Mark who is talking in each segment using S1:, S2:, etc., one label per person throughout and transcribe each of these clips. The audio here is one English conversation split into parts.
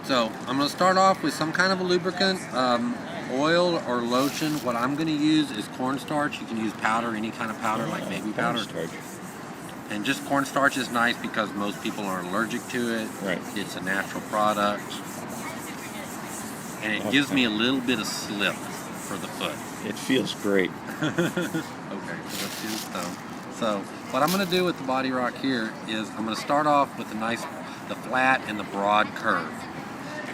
S1: So I'm going to start off with some kind of a lubricant, oil or lotion. What I'm going to use is cornstarch. You can use powder, any kind of powder, like baby powder.
S2: Cornstarch.
S1: And just cornstarch is nice because most people are allergic to it.
S2: Right. It's
S1: a natural product. And it gives me a little bit of slip for the foot.
S2: It feels great.
S1: Okay, so let's do the stone. So what I'm going to do with the body rock here is I'm going to start off with the flat and the broad curve.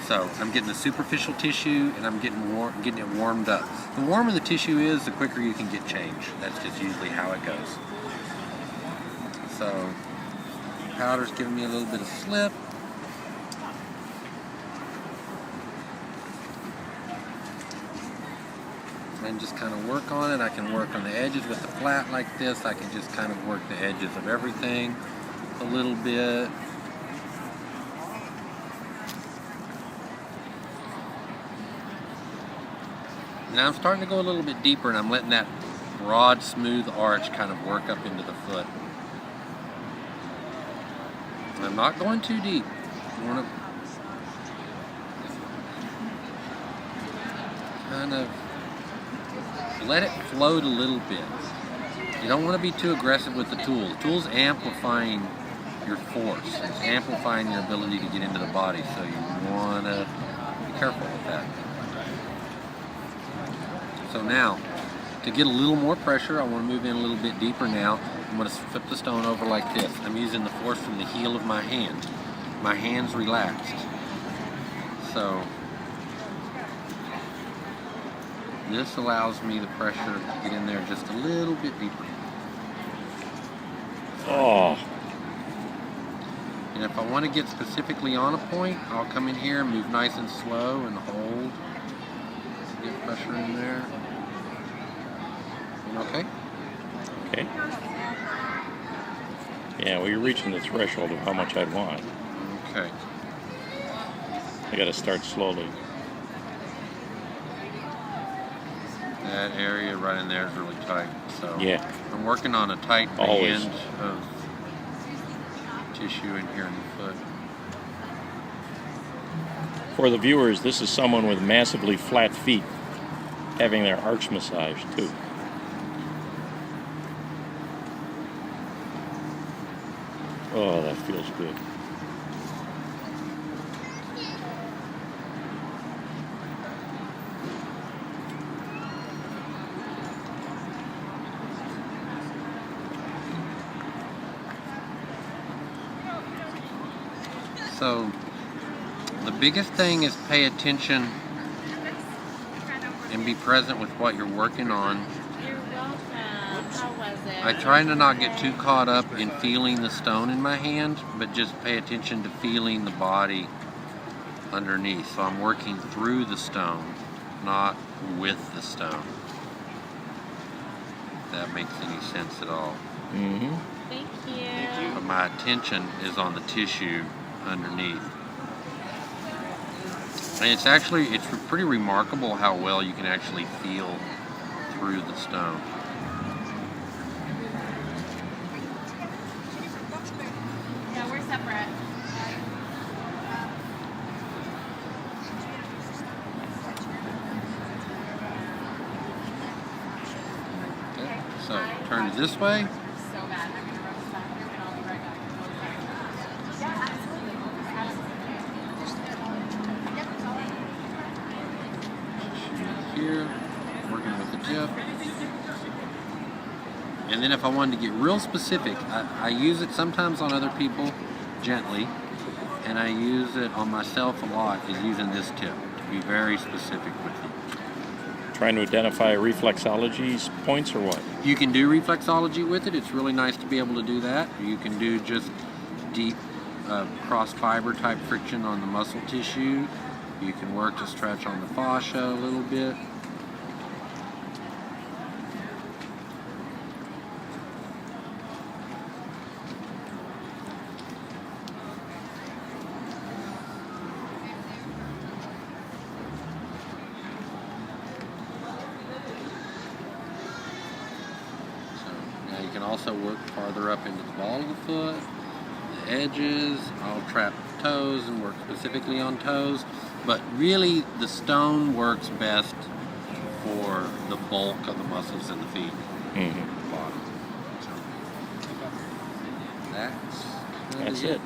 S1: So I'm getting the superficial tissue and I'm getting it warmed up. The warmer the tissue is, the quicker you can get change. That's just usually how it goes. So powder's giving me a little bit of slip. And just kind of work on it. I can work on the edges with the flat like this. I can just kind of work the edges of everything a little bit. Now I'm starting to go a little bit deeper and I'm letting that broad, smooth arch kind of work up into the foot. I'm not going too deep. I want to kind of let it float a little bit. You don't want to be too aggressive with the tool. The tool's amplifying your force. It's amplifying your ability to get into the body, so you want to be careful with that. So now, to get a little more pressure, I want to move in a little bit deeper now. I'm going to flip the stone over like this. I'm using the force from the heel of my hand. My hand's relaxed. So this allows me the pressure to get in there just a little bit deeper.
S2: Oh.
S1: And if I want to get specifically on a point, I'll come in here and move nice and slow and hold. Get pressure in there. Okay?
S2: Okay. Yeah, well, you're reaching the threshold of how much I'd want.
S1: Okay.
S2: I got to start slowly.
S1: That area right in there is really tight. So
S2: yeah,
S1: I'm working on a tight
S2: always
S1: band of tissue in here in the foot.
S2: For the viewers, this is someone with massively flat feet having their arch massaged too. Oh, that feels good.
S1: So the biggest thing is pay attention and be present with what you're working on.
S3: You're welcome. How was it?
S1: I try to not get too caught up in feeling the stone in my hand, but just pay attention to feeling the body underneath. So I'm working through the stone, not with the stone. If that makes any sense at all.
S2: Mm-hmm.
S3: Thank you.
S1: But my attention is on the tissue underneath. And it's pretty remarkable how well you can actually feel through the stone.
S3: Yeah, we're separate.
S1: Okay, so turn it this way.
S3: So bad. I'm gonna rub this back here, and I'll be right back. Yeah, absolutely.
S1: Here, working with the tip. And then if I wanted to get real specific, I use it sometimes on other people gently, and I use it on myself a lot, is using this tip to be very specific with it.
S2: Trying to identify reflexology points or what?
S1: You can do reflexology with it. It's really nice to be able to do that. You can do just deep cross fiber type friction on the muscle tissue. You can work to stretch on the fascia a little bit. So now you can also work farther up into the ball of the foot the edges. I'll trap toes and work specifically on toes. But really, the stone works best for the bulk of the muscles in the feet.
S2: Mm-hmm.
S1: Bottom. So, that's
S2: That's it.